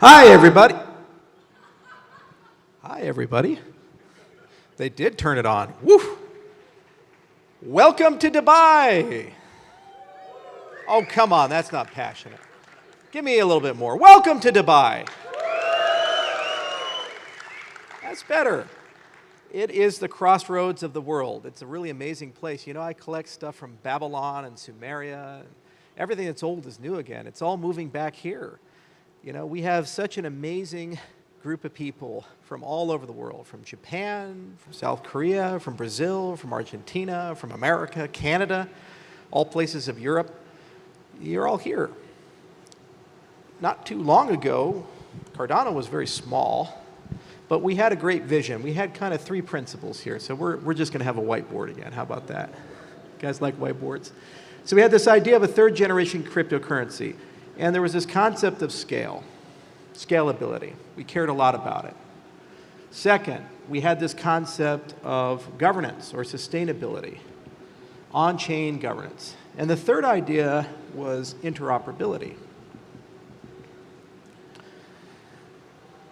Hi, everybody. Hi, everybody. They did turn it on. Woo! Welcome to Dubai. Oh, come on, that's not passionate. Give me a little bit more. Welcome to Dubai. That's better. It is the crossroads of the world. It's a really amazing place. You know, I collect stuff from Babylon and Sumeria. And everything that's old is new again. It's all moving back here. You know, we have such an amazing group of people from all over the world, from Japan, from South Korea, from Brazil, from Argentina, from America, Canada, all places of Europe. You're all here. Not too long ago, Cardano was very small, but we had a great vision. We had kind of three principles here, so we're just going to have a whiteboard again. How about that? You guys like whiteboards? So we had this idea of a third-generation cryptocurrency. And there was this concept of scalability. We cared a lot about it. Second, we had this concept of governance or sustainability, on-chain governance. And the third idea was interoperability.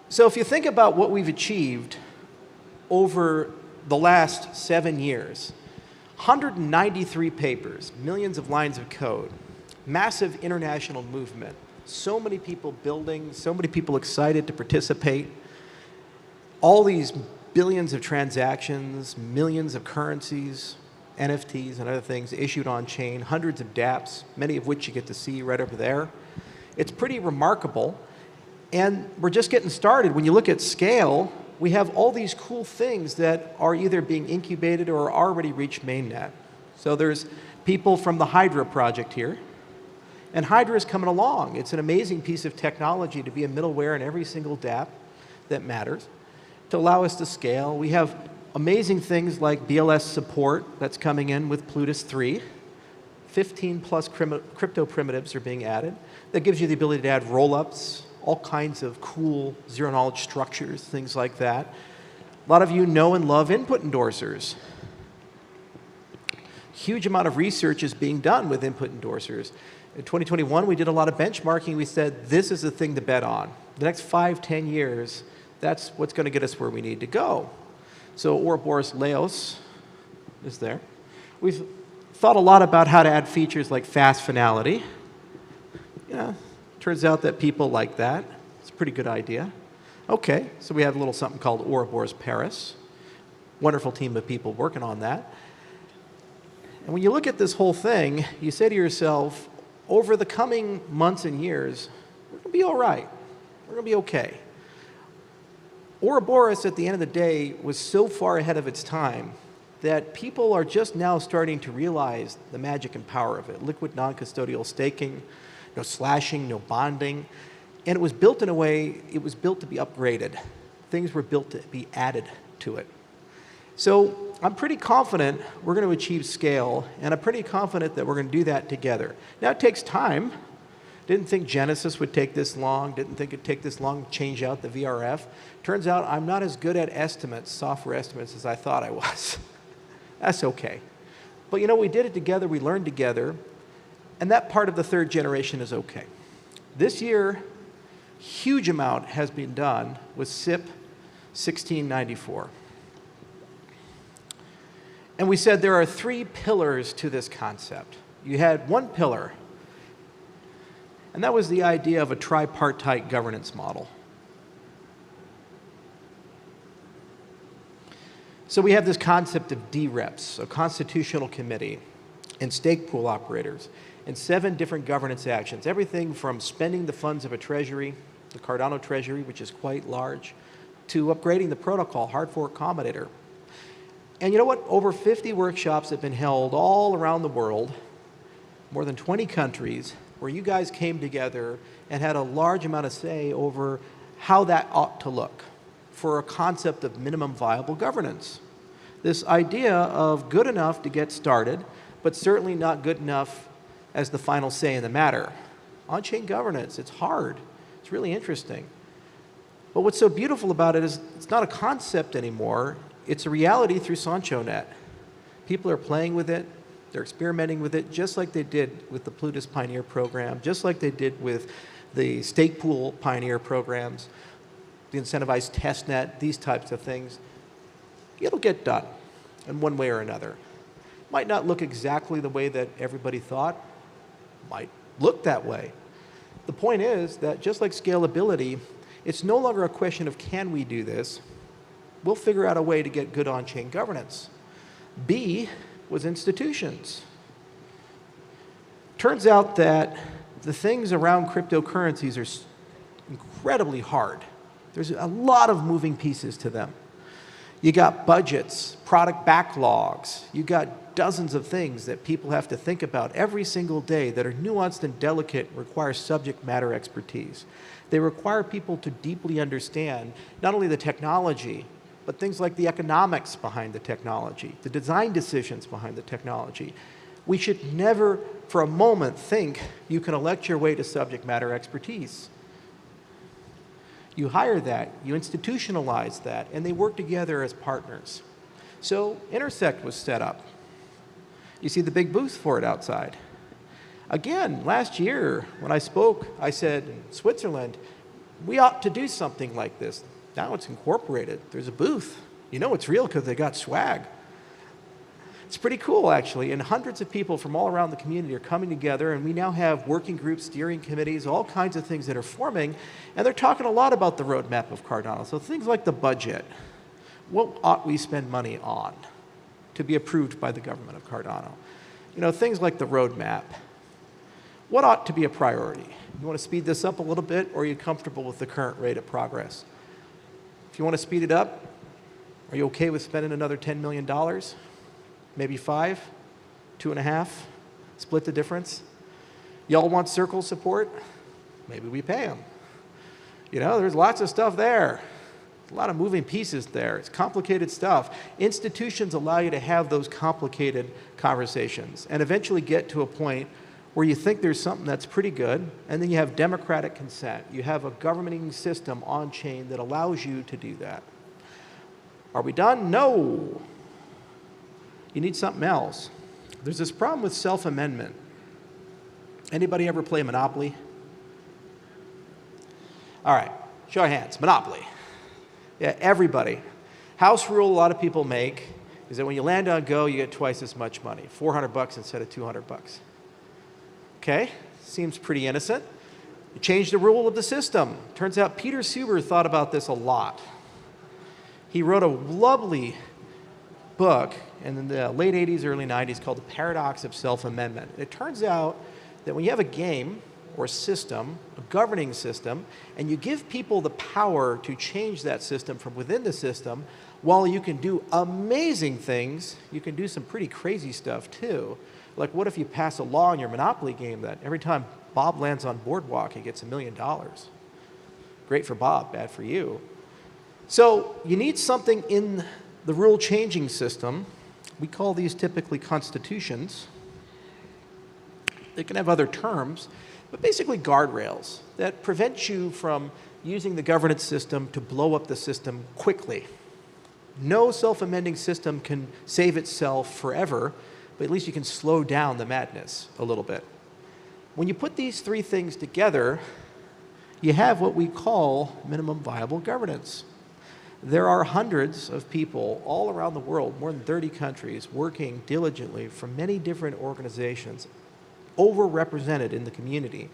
So if you think about what we've achieved over the last 7 years, 193 papers, millions of lines of code, massive international movement, so many people building, so many people excited to participate, all these billions of transactions, millions of currencies, NFTs and other things issued on chain, hundreds of dApps, many of which you get to see right over there. It's pretty remarkable, and we're just getting started. When you look at scale, we have all these cool things that are either being incubated or already reached mainnet. So there's people from the Hydra project here. And Hydra is coming along. It's an amazing piece of technology to be a middleware in every single dApp that matters, to allow us to scale. We have amazing things like BLS support that's coming in with Plutus 3. 15 plus crypto primitives are being added. That gives you the ability to add rollups, all kinds of cool zero-knowledge structures, things like that. A lot of you know and love input endorsers. Huge amount of research is being done with input endorsers. In 2021, we did a lot of benchmarking. We said, this is the thing to bet on. The next 5, 10 years, that's what's going to get us where we need to go. So Ouroboros Laos is there. We've thought a lot about how to add features like fast finality. Yeah, turns out that people like that. It's a pretty good idea. Okay, so we have a little something called Ouroboros Paris. Wonderful team of people working on that. And when you look at this whole thing, you say to yourself, over the coming months and years, we're going to be all right. We're going to be okay. Ouroboros, at the end of the day, was so far ahead of its time that people are just now starting to realize the magic and power of it. Liquid non-custodial staking, no slashing, no bonding. And it was built in a way, it was built to be upgraded. Things were built to be added to it. So I'm pretty confident we're going to achieve scale, and I'm pretty confident that we're going to do that together. Now, it takes time. Didn't think Genesis would take this long. Didn't think it'd take this long to change out the VRF. Turns out I'm not as good at estimates, software estimates, as I thought I was. That's okay. But you know, we did it together. We learned together. And that part of the third generation is okay. This year, huge amount has been done with SIP 1694. And we said there are 3 pillars to this concept. You had one pillar, and that was the idea of a tripartite governance model. So we have this concept of DREPs, a constitutional committee, and stake pool operators, and 7 different governance actions, everything from spending the funds of a treasury, the Cardano treasury, which is quite large, to upgrading the protocol, hard fork combinator. And you know what? Over 50 workshops have been held all around the world, more than 20 countries, where you guys came together and had a large amount of say over how that ought to look for a concept of minimum viable governance. This idea of good enough to get started, but certainly not good enough as the final say in the matter. On-chain governance, it's hard. It's really interesting. But what's so beautiful about it is it's not a concept anymore. It's a reality through SanchoNet. People are playing with it. They're experimenting with it just like they did with the Plutus Pioneer program, just like they did with the stake pool pioneer programs, the incentivized test net, these types of things. It'll get done in one way or another. Might not look exactly the way that everybody thought, might look that way. The point is that just like scalability, it's no longer a question of can we do this, we'll figure out a way to get good on-chain governance. B was institutions. Turns out that the things around cryptocurrencies are incredibly hard. There's a lot of moving pieces to them. You got budgets, product backlogs, you got dozens of things that people have to think about every single day that are nuanced and delicate, require subject matter expertise. They require people to deeply understand not only the technology, but things like the economics behind the technology, the design decisions behind the technology. We should never, for a moment, think you can elect your way to subject matter expertise. You hire that, you institutionalize that, and they work together as partners. So Intersect was set up. You see the big booth for it outside. Again, last year when I spoke, I said, in Switzerland, we ought to do something like this. Now it's incorporated. There's a booth. You know it's real because they got swag. It's pretty cool, actually, and hundreds of people from all around the community are coming together, and we now have working groups, steering committees, all kinds of things that are forming, and they're talking a lot about the roadmap of Cardano. So things like the budget. What ought we spend money on to be approved by the government of Cardano? You know, things like the roadmap. What ought to be a priority? You want to speed this up a little bit, or are you comfortable with the current rate of progress? If you want to speed it up, are you okay with spending another $10 million? Maybe 5, 2.5, split the difference. Y'all want Circle support? Maybe we pay them. You know, there's lots of stuff there. A lot of moving pieces there. It's complicated stuff. Institutions allow you to have those complicated conversations and eventually get to a point where you think there's something that's pretty good, and then you have democratic consent. You have a governing system on chain that allows you to do that. Are we done? No. You need something else. There's this problem with self-amendment. Anybody ever play Monopoly? All right, show of hands. Monopoly. Yeah, everybody. House rule a lot of people make is that when you land on Go, you get twice as much money, $400 instead of $200. Okay, seems pretty innocent. You change the rule of the system. Turns out Peter Suber thought about this a lot. He wrote a lovely book in the late 80s, early 90s called The Paradox of Self-Amendment. It turns out that when you have a game or a system, a governing system, and you give people the power to change that system from within the system, while you can do amazing things, you can do some pretty crazy stuff too. Like what if you pass a law in your Monopoly game that every time Bob lands on Boardwalk, he gets $1 million? Great for Bob, bad for you. So you need something in the rule-changing system. We call these typically constitutions. They can have other terms, but basically guardrails that prevent you from using the governance system to blow up the system quickly. No self-amending system can save itself forever, but at least you can slow down the madness a little bit. When you put these three things together, you have what we call minimum viable governance. There are hundreds of people all around the world, more than 30 countries, working diligently from many different organizations, overrepresented in the community,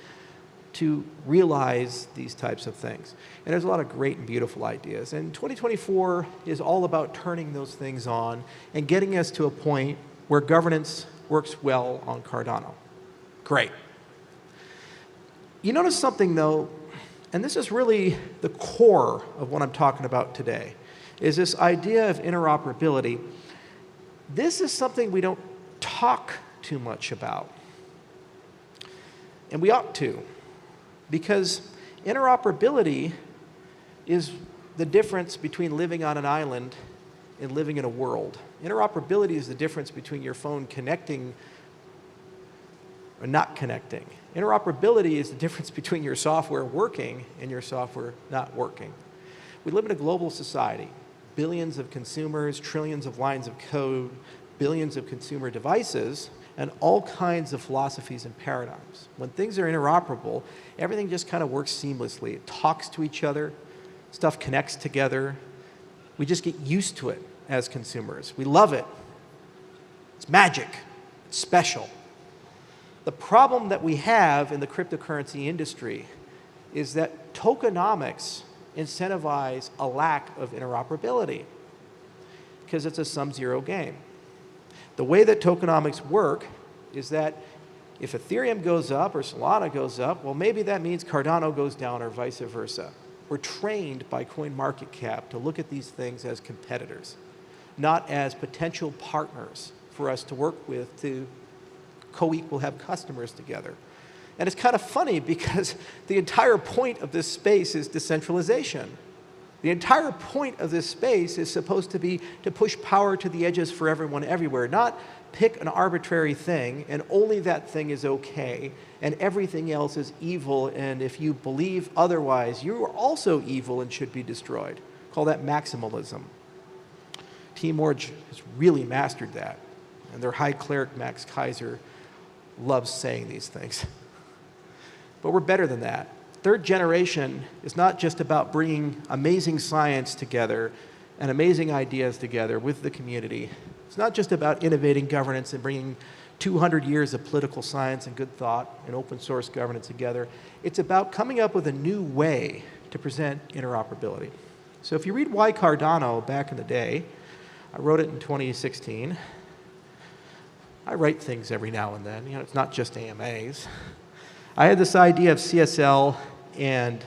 to realize these types of things. And there's a lot of great and beautiful ideas. And 2024 is all about turning those things on and getting us to a point where governance works well on Cardano. Great. You notice something, though, and this is really the core of what I'm talking about today, is this idea of interoperability. This is something we don't talk too much about. And we ought to, because interoperability is the difference between living on an island and living in a world. Interoperability is the difference between your phone connecting or not connecting. Interoperability is the difference between your software working and your software not working. We live in a global society. Billions of consumers, trillions of lines of code, billions of consumer devices, and all kinds of philosophies and paradigms. When things are interoperable, everything just kind of works seamlessly. It talks to each other, stuff connects together. We just get used to it as consumers. We love it. It's magic. It's special. The problem that we have in the cryptocurrency industry is that tokenomics incentivize a lack of interoperability because it's a sum-zero game. The way that tokenomics work is that if Ethereum goes up or Solana goes up, well, maybe that means Cardano goes down or vice versa. We're trained by CoinMarketCap to look at these things as competitors, not as potential partners for us to work with to co-equal, have customers together. And it's kind of funny because the entire point of this space is decentralization. The entire point of this space is supposed to be to push power to the edges for everyone everywhere, not pick an arbitrary thing and only that thing is okay and everything else is evil, and if you believe otherwise, you are also evil and should be destroyed. Call that maximalism. Team Orange has really mastered that, and their high cleric Max Kaiser loves saying these things. But we're better than that. Third generation is not just about bringing amazing science together and amazing ideas together with the community. It's not just about innovating governance and bringing 200 years of political science and good thought and open source governance together. It's about coming up with a new way to present interoperability. So if you read Why Cardano back in the day, I wrote it in 2016. I write things every now and then. It's not just AMAs. I had this idea of CSL and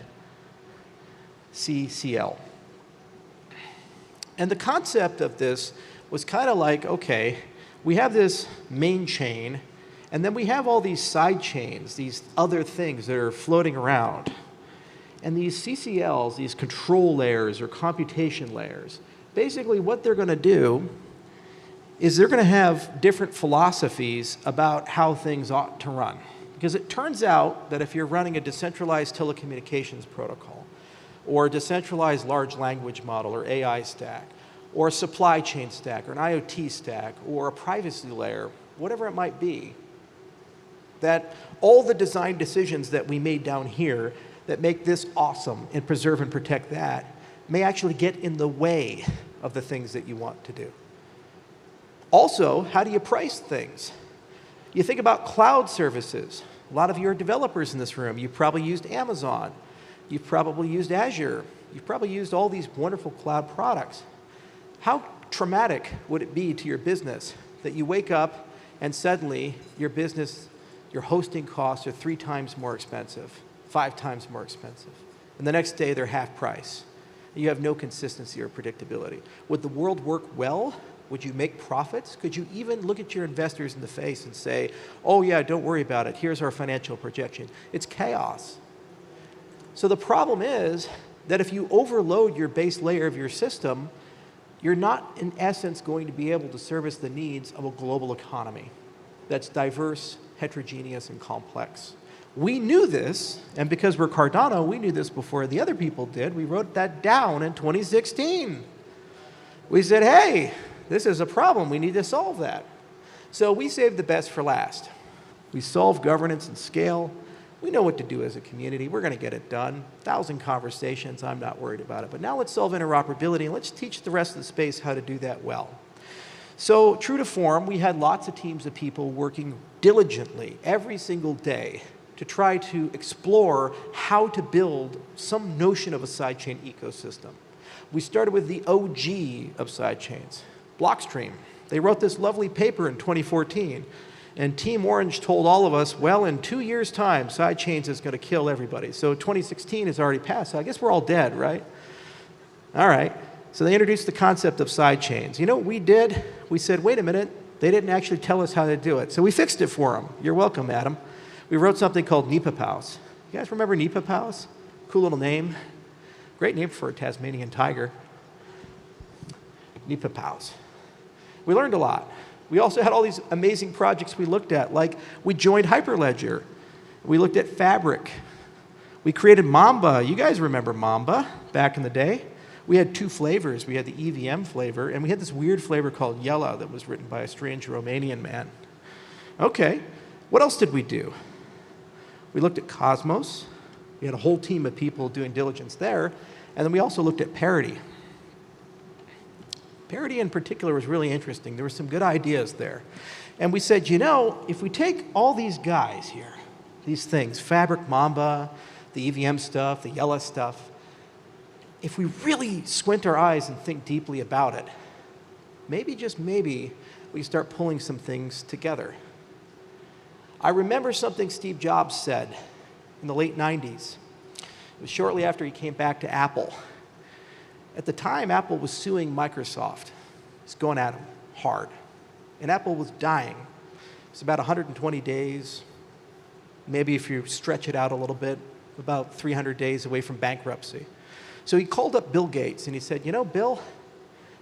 CCL. And the concept of this was kind of like, okay, we have this main chain, and then we have all these side chains, these other things that are floating around. And these CCLs, these control layers or computation layers, basically what they're going to do is they're going to have different philosophies about how things ought to run. Because it turns out that if you're running a decentralized telecommunications protocol, or a decentralized large language model, or AI stack, or a supply chain stack, or an IoT stack, or a privacy layer, whatever it might be, that all the design decisions that we made down here that make this awesome and preserve and protect that may actually get in the way of the things that you want to do. Also, how do you price things? You think about cloud services. A lot of you are developers in this room. You've probably used Amazon. You've probably used Azure. You've probably used all these wonderful cloud products. How traumatic would it be to your business that you wake up and suddenly your business, your hosting costs are 3 times more expensive, 5 times more expensive, and the next day they're half price? You have no consistency or predictability. Would the world work well? Would you make profits? Could you even look at your investors in the face and say, oh yeah, don't worry about it, here's our financial projection? It's chaos. So the problem is that if you overload your base layer of your system, you're not in essence going to be able to service the needs of a global economy that's diverse, heterogeneous, and complex. We knew this, and because we're Cardano, we knew this before the other people did. We wrote that down in 2016. We said, hey, this is a problem. We need to solve that. So we saved the best for last. We solved governance and scale. We know what to do as a community. We're going to get it done. 1,000 conversations. I'm not worried about it. But now let's solve interoperability, and let's teach the rest of the space how to do that well. So true to form, we had lots of teams of people working diligently every single day to try to explore how to build some notion of a sidechain ecosystem. We started with the OG of sidechains, Blockstream. They wrote this lovely paper in 2014, and Team Orange told all of us, well, in 2 years' time, sidechains is going to kill everybody. So 2016 has already passed, so I guess we're all dead, right? All right. So they introduced the concept of sidechains. You know what we did? We said, wait a minute, they didn't actually tell us how to do it. So we fixed it for them. You're welcome, Adam. We wrote something called NEPA-POWs. You guys remember NEPA-POWs? Cool little name. Great name for a Tasmanian tiger. NEPA-POWs. We learned a lot. We also had all these amazing projects we looked at, like we joined Hyperledger. We looked at Fabric. We created Mamba. You guys remember Mamba back in the day? We had 2 flavors. We had the EVM flavor, and we had this weird flavor called Yella that was written by a strange Romanian man. Okay, what else did we do? We looked at Cosmos. We had a whole team of people doing diligence there. And then we also looked at Parity. Parity in particular was really interesting. There were some good ideas there. And we said, you know, if we take all these guys here, these things, Fabric Mamba, the EVM stuff, the Yella stuff, if we really squint our eyes and think deeply about it, maybe, just maybe, we start pulling some things together. I remember something Steve Jobs said in the late 90s. It was shortly after he came back to Apple. At the time, Apple was suing Microsoft. It was going at them hard. And Apple was dying. It was about 120 days, maybe if you stretch it out a little bit, about 300 days away from bankruptcy. So he called up Bill Gates and he said, you know, Bill,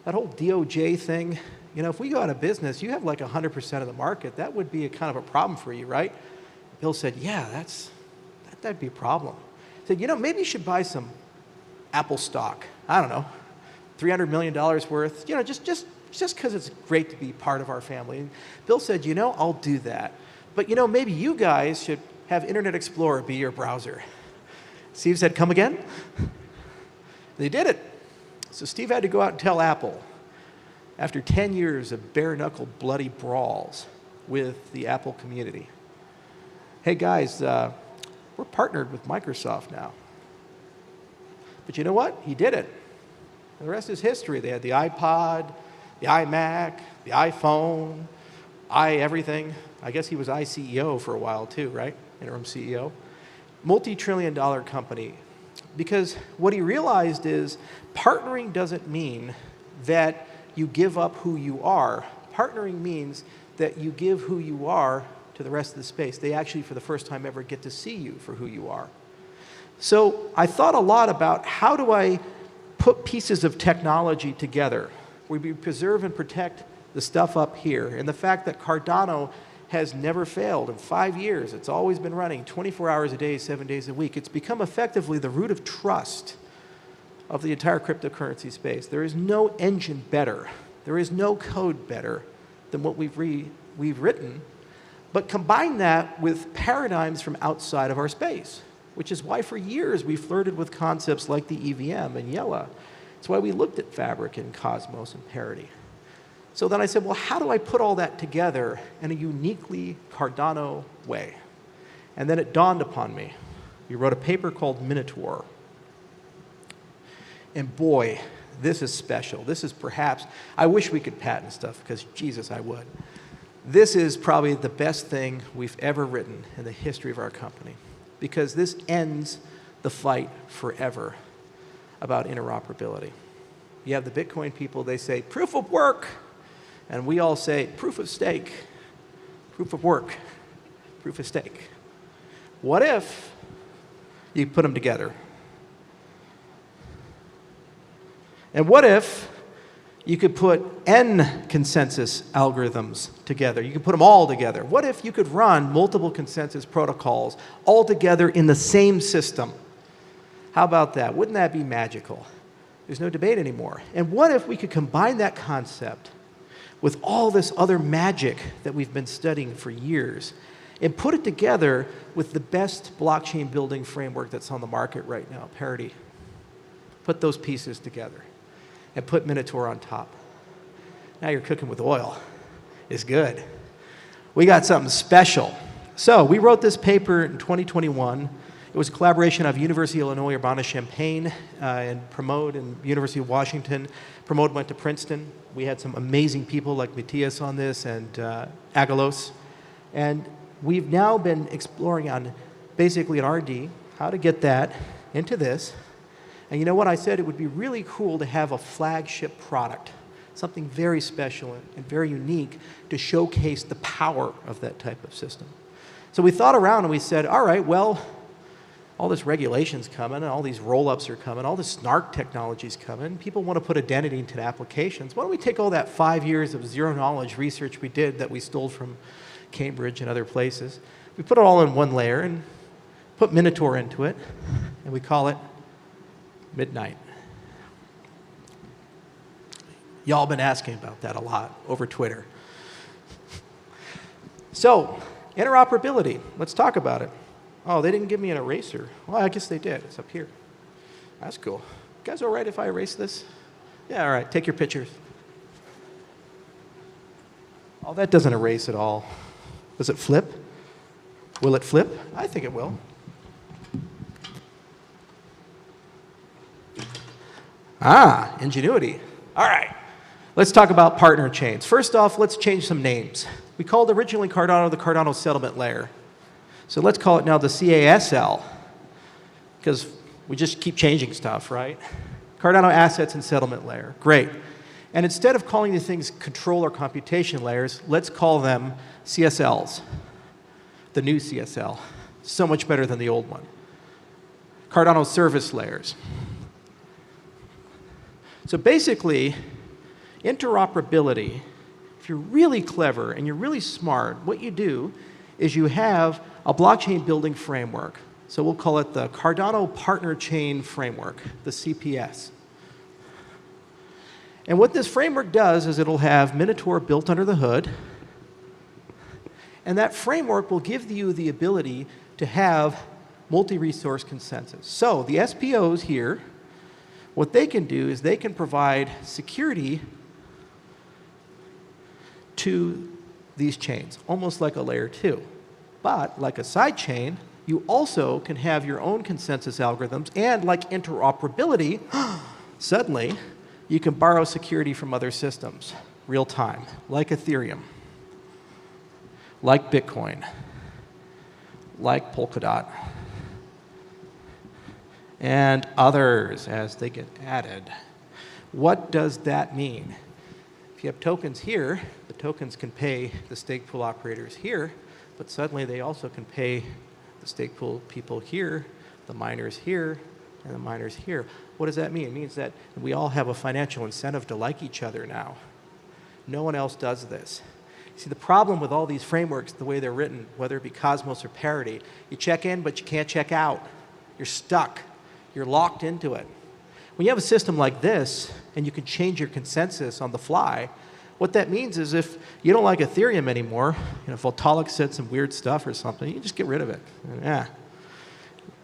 that whole DOJ thing, you know, if we go out of business, you have like 100% of the market. That would be a kind of a problem for you, right? Bill said, yeah, that'd be a problem. He said, you know, maybe you should buy some Apple stock. I don't know, $300 million worth, you know, just because it's great to be part of our family. And Bill said, you know, I'll do that. But, you know, maybe you guys should have Internet Explorer be your browser. Steve said, come again? They did it. So Steve had to go out and tell Apple, after 10 years of bare-knuckle bloody brawls with the Apple community, hey guys, we're partnered with Microsoft now. But you know what? He did it. And the rest is history. They had the iPod, the iMac, the iPhone, everything. I guess he was iCEO for a while too, right? Interim CEO. Multi-trillion-dollar company. Because what he realized is partnering doesn't mean that you give up who you are. Partnering means that you give who you are to the rest of the space. They actually, for the first time ever, get to see you for who you are. So I thought a lot about how do I put pieces of technology together where we preserve and protect the stuff up here. And the fact that Cardano has never failed. In 5 years, it's always been running 24 hours a day, 7 days a week. It's become effectively the root of trust of the entire cryptocurrency space. There is no engine better. There is no code better than what we've written. But combine that with paradigms from outside of our space, which is why for years we flirted with concepts like the EVM and Yella. It's why we looked at Fabric and Cosmos and Parity. So then I said, well, how do I put all that together in a uniquely Cardano way? And then it dawned upon me. We wrote a paper called Minotaur. And boy, this is special. This is perhaps, I wish we could patent stuff because Jesus, I would. This is probably the best thing we've ever written in the history of our company because this ends the fight forever about interoperability. You have the Bitcoin people, they say, proof of work. And we all say, proof of stake, proof of work, proof of stake. What if you put them together? And what if you could put N consensus algorithms together? You could put them all together. What if you could run multiple consensus protocols all together in the same system? How about that? Wouldn't that be magical? There's no debate anymore. And what if we could combine that concept with all this other magic that we've been studying for years and put it together with the best blockchain building framework that's on the market right now, Parity? Put those pieces together and put Minotaur on top. Now you're cooking with oil. It's good. We got something special. So we wrote this paper in 2021. It was a collaboration of University of Illinois Urbana-Champaign and Pramod and University of Washington. Pramod went to Princeton. We had some amazing people like Matthias on this and Agalos. And we've now been exploring on basically an RD, how to get that into this. And you know what? I said it would be really cool to have a flagship product, something very special and very unique to showcase the power of that type of system. So we thought around and we said, all right, well, all this regulation's coming, and all these roll-ups are coming, all this snark technology's coming. People want to put identity into the applications. Why don't we take all that 5 years of zero-knowledge research we did that we stole from Cambridge and other places, we put it all in one layer and put Minotaur into it, and we call it Midnight. Y'all been asking about that a lot over Twitter. So, interoperability. Let's talk about it. Oh, they didn't give me an eraser. Well, I guess they did. It's up here. That's cool. You guys all right if I erase this? Yeah, all right. Take your pictures. Oh, that doesn't erase at all. Does it flip? Will it flip? I think it will. Ah, ingenuity. All right. Let's talk about partner chains. First off, let's change some names. We called originally Cardano the Cardano settlement layer. So let's call it now the CASL, because we just keep changing stuff, right? Cardano assets and settlement layer. Great. And instead of calling these things control or computation layers, let's call them CSLs. The new CSL. So much better than the old one. Cardano service layers. So basically, interoperability, if you're really clever and you're really smart, what you do is you have a blockchain building framework. So we'll call it the Cardano Partner Chain Framework, the CPS. And what this framework does is it'll have Minotaur built under the hood, and that framework will give you the ability to have multi-resource consensus. So the SPOs here, what they can do is they can provide security to these chains, almost like a layer 2. But like a side chain, you also can have your own consensus algorithms, and like interoperability, suddenly you can borrow security from other systems, real time, like Ethereum, like Bitcoin, like Polkadot, and others as they get added. What does that mean? If you have tokens here, the tokens can pay the stake pool operators here, but suddenly they also can pay the stake pool people here, the miners here, and the miners here. What does that mean? It means that we all have a financial incentive to like each other now. No one else does this. See, the problem with all these frameworks, the way they're written, whether it be Cosmos or Parity, you check in, but you can't check out. You're stuck. You're locked into it. When you have a system like this, and you can change your consensus on the fly, what that means is if you don't like Ethereum anymore, if Vitalik said some weird stuff or something, you just get rid of it. Yeah.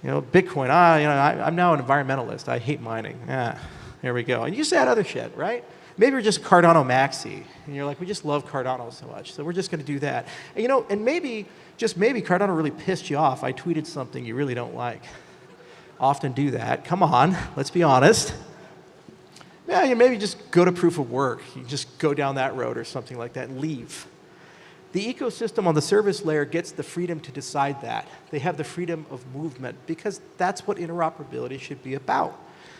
Bitcoin, I'm now an environmentalist. I hate mining. Yeah, there we go. And you just add other shit, right? Maybe you're just Cardano maxi, and you're like, we just love Cardano so much, so we're just going to do that. And, and maybe, just maybe, Cardano really pissed you off. I tweeted something you really don't like. Often do that. Come on, let's be honest. Yeah, you maybe just go to proof of work. You just go down that road or something like that and leave. The ecosystem on the service layer gets the freedom to decide that. They have the freedom of movement because that's what interoperability should be about.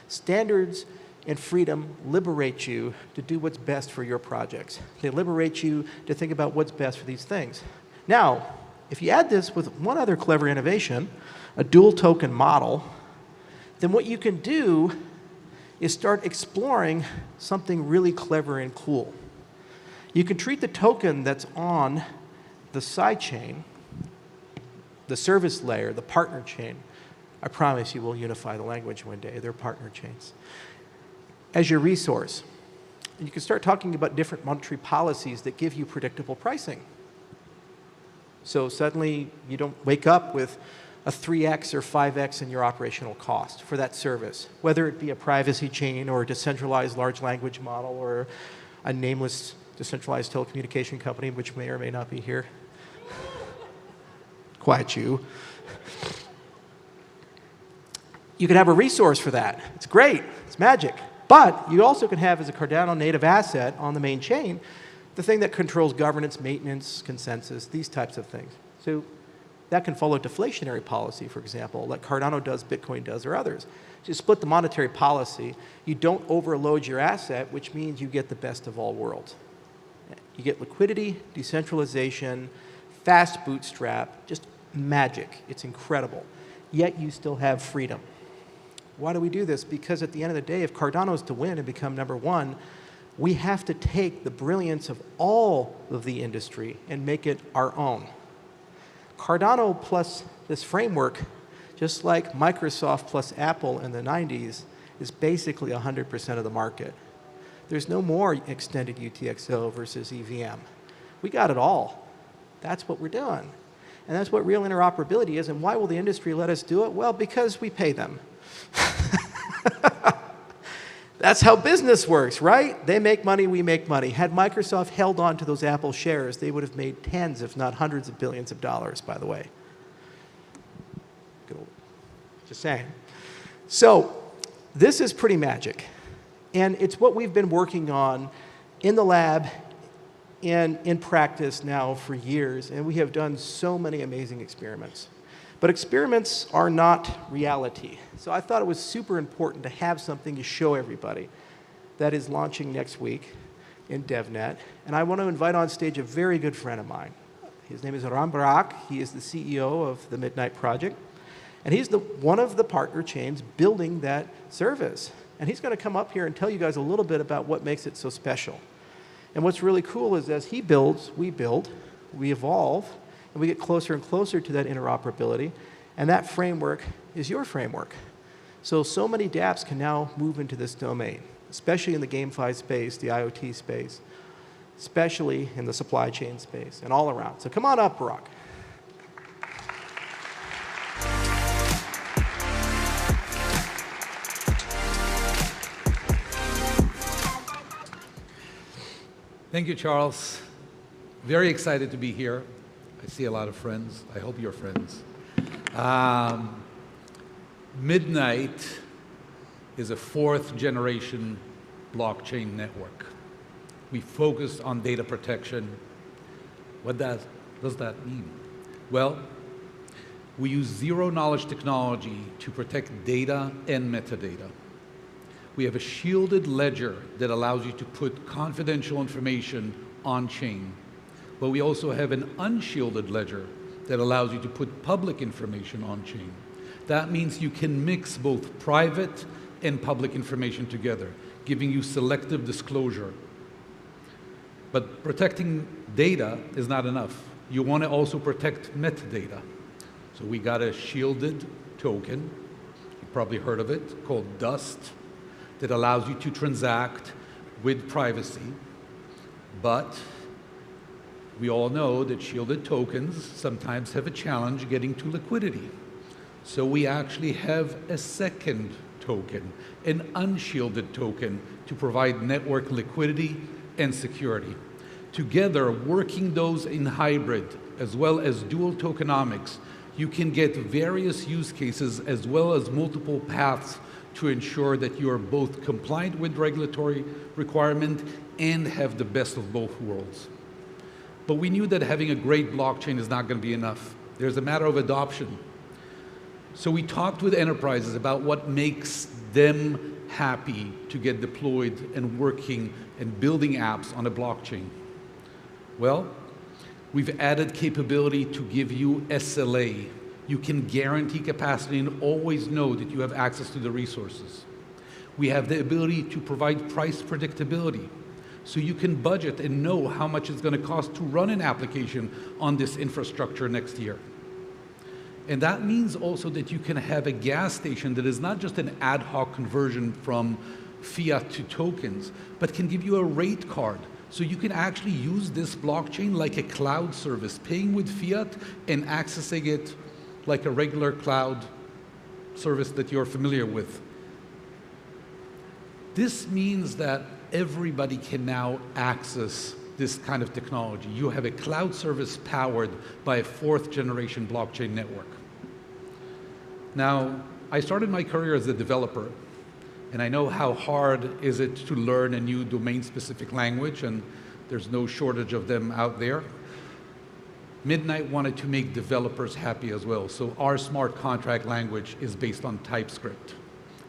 Standards and freedom liberate you to do what's best for your projects. They liberate you to think about what's best for these things. Now, if you add this with one other clever innovation, a dual token model, then what you can do is start exploring something really clever and cool. You can treat the token that's on the side chain, the service layer, the partner chain. I promise you we'll unify the language one day. They're partner chains. As your resource. And you can start talking about different monetary policies that give you predictable pricing. So suddenly you don't wake up with a 3x or 5x in your operational cost for that service, whether it be a privacy chain or a decentralized large language model or a nameless decentralized telecommunication company, which may or may not be here. Quiet you. You can have a resource for that. It's great. It's magic. But you also can have, as a Cardano native asset on the main chain, the thing that controls governance, maintenance, consensus, these types of things. So that can follow deflationary policy, for example, like Cardano does, Bitcoin does, or others. So you split the monetary policy. You don't overload your asset, which means you get the best of all worlds. You get liquidity, decentralization, fast bootstrap, just magic. It's incredible. Yet you still have freedom. Why do we do this? Because at the end of the day, if Cardano is to win and become #1, we have to take the brilliance of all of the industry and make it our own. Cardano plus this framework, just like Microsoft plus Apple in the 90s, is basically 100% of the market. There's no more extended UTXO versus EVM. We got it all. That's what we're doing. And that's what real interoperability is. And why will the industry let us do it? Well, because we pay them. That's how business works, right? They make money, we make money. Had Microsoft held on to those Apple shares, they would have made tens, if not hundreds of billions of dollars, by the way. Just saying. So this is pretty magic. And it's what we've been working on in the lab and in practice now for years. And we have done so many amazing experiments. But experiments are not reality. So I thought it was super important to have something to show everybody that is launching next week in DevNet. And I want to invite on stage a very good friend of mine. His name is Ram Barak. He is the CEO of the Midnight Project. And he's one of the partner chains building that service. And he's going to come up here and tell you guys a little bit about what makes it so special. And what's really cool is as he builds, we build, we evolve, and we get closer and closer to that interoperability. And that framework is your framework. So many dApps can now move into this domain, especially in the GameFi space, the IoT space, especially in the supply chain space, and all around. So come on up, Barak. Thank you, Charles. Very excited to be here. I see a lot of friends. I hope you're friends. Midnight is a fourth-generation blockchain network. We focus on data protection. What does that mean? Well, we use zero-knowledge technology to protect data and metadata. We have a shielded ledger that allows you to put confidential information on-chain. But we also have an unshielded ledger that allows you to put public information on-chain. That means you can mix both private and public information together, giving you selective disclosure. But protecting data is not enough. You want to also protect metadata. So we got a shielded token, you probably heard of it, called Dust, that allows you to transact with privacy. But we all know that shielded tokens sometimes have a challenge getting to liquidity. So we actually have a second token, an unshielded token, to provide network liquidity and security. Together, working those in hybrid as well as dual tokenomics, you can get various use cases as well as multiple paths to ensure that you are both compliant with regulatory requirement and have the best of both worlds. But we knew that having a great blockchain is not going to be enough. There's a matter of adoption. So we talked with enterprises about what makes them happy to get deployed and working and building apps on a blockchain. Well, we've added capability to give you SLA. You can guarantee capacity and always know that you have access to the resources. We have the ability to provide price predictability, so you can budget and know how much it's going to cost to run an application on this infrastructure next year. And that means also that you can have a gas station that is not just an ad hoc conversion from fiat to tokens, but can give you a rate card. So you can actually use this blockchain like a cloud service, paying with fiat and accessing it like a regular cloud service that you're familiar with. This means that everybody can now access this kind of technology. You have a cloud service powered by a fourth-generation blockchain network. Now, I started my career as a developer, and I know how hard is it to learn a new domain-specific language, and there's no shortage of them out there. Midnight wanted to make developers happy as well, so our smart contract language is based on TypeScript.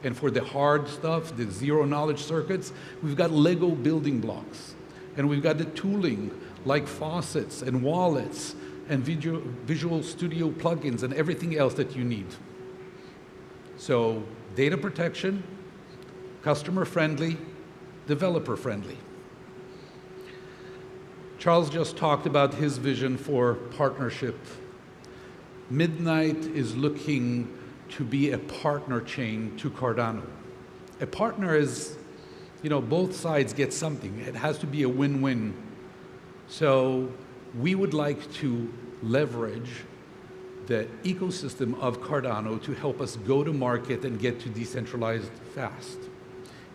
And for the hard stuff, the zero-knowledge circuits, we've got Lego building blocks. And we've got the tooling, like faucets and wallets and Visual Studio plugins and everything else that you need. So data protection, customer-friendly, developer-friendly. Charles just talked about his vision for partnership. Midnight is looking to be a partner chain to Cardano. A partner is, both sides get something. It has to be a win-win. So we would like to leverage the ecosystem of Cardano to help us go to market and get to decentralized fast.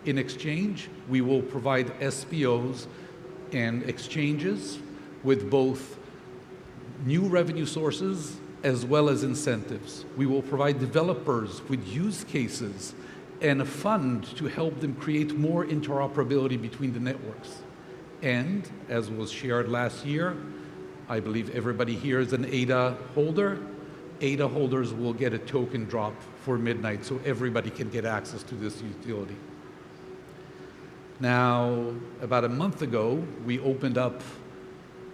In exchange, we will provide SPOs and exchanges with both new revenue sources as well as incentives. We will provide developers with use cases and a fund to help them create more interoperability between the networks. And, as was shared last year, I believe everybody here is an ADA holder. ADA holders will get a token drop for midnight, so everybody can get access to this utility. Now, about a month ago, we opened up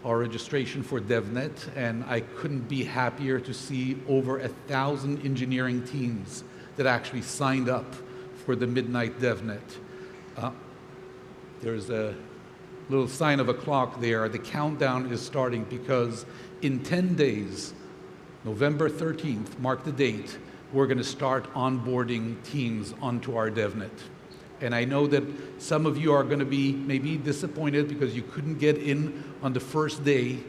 our registration for DevNet, and I couldn't be happier to see over 1,000 engineering teams that actually signed up for the Midnight DevNet. There's a little sign of a clock there. The countdown is starting because in 10 days, November 13th, mark the date, we're going to start onboarding teams onto our DevNet. And I know that some of you are going to be maybe disappointed because you couldn't get in on the first day,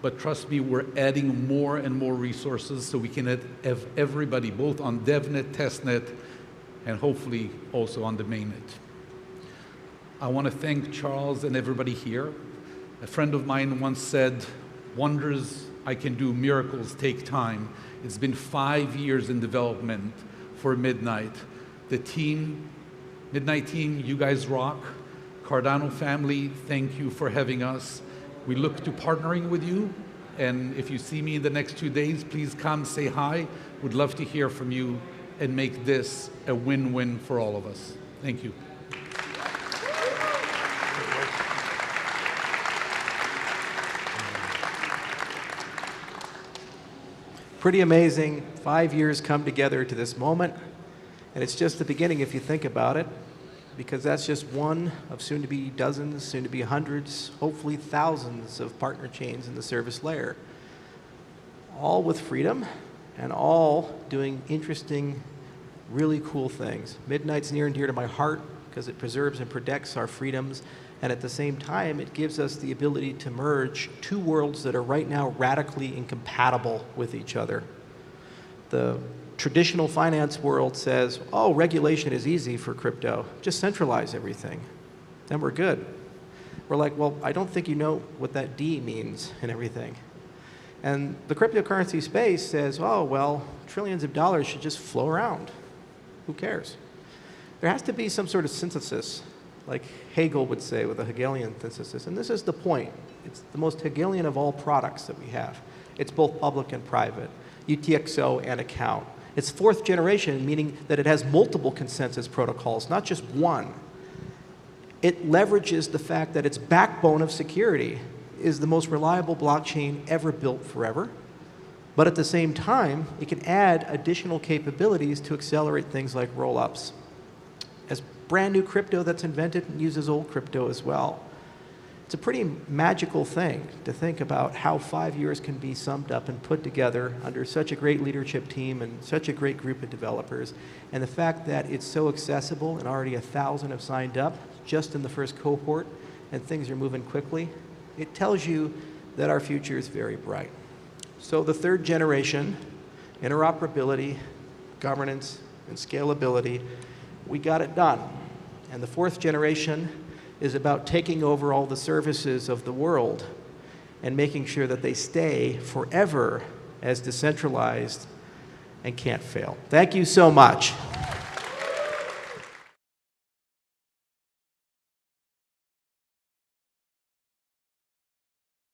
but trust me, we're adding more and more resources so we can have everybody both on DevNet, testnet, and hopefully also on the mainnet. I want to thank Charles and everybody here. A friend of mine once said, "Wonders I can do, miracles take time." It's been 5 years in development for Midnight. The team, Midnight team, you guys rock. Cardano family, thank you for having us. We look to partnering with you, and if you see me in the next 2 days, please come say hi. We'd love to hear from you and make this a win-win for all of us. Thank you. Pretty amazing. 5 years come together to this moment. And it's just the beginning if you think about it, because that's just one of soon to be dozens, soon to be hundreds, hopefully thousands of partner chains in the service layer. All with freedom and all doing interesting, really cool things. Midnight's near and dear to my heart because it preserves and protects our freedoms. And at the same time, it gives us the ability to merge two worlds that are right now radically incompatible with each other. The traditional finance world says, oh, regulation is easy for crypto. Just centralize everything. Then we're good. We're like, well, I don't think you know what that D means and everything. And the cryptocurrency space says, oh, well, trillions of dollars should just flow around. Who cares? There has to be some sort of synthesis, like Hegel would say with a Hegelian synthesis. And this is the point. It's the most Hegelian of all products that we have. It's both public and private, UTXO and account. It's fourth generation, meaning that it has multiple consensus protocols, not just one. It leverages the fact that its backbone of security is the most reliable blockchain ever built forever. But at the same time, it can add additional capabilities to accelerate things like roll-ups. As brand new crypto that's invented and uses old crypto as well. It's a pretty magical thing to think about how 5 years can be summed up and put together under such a great leadership team and such a great group of developers. And the fact that it's so accessible and already 1,000 have signed up just in the first cohort and things are moving quickly, it tells you that our future is very bright. So the third generation, interoperability, governance, and scalability, we got it done. And the fourth generation is about taking over all the services of the world and making sure that they stay forever as decentralized and can't fail. Thank you so much.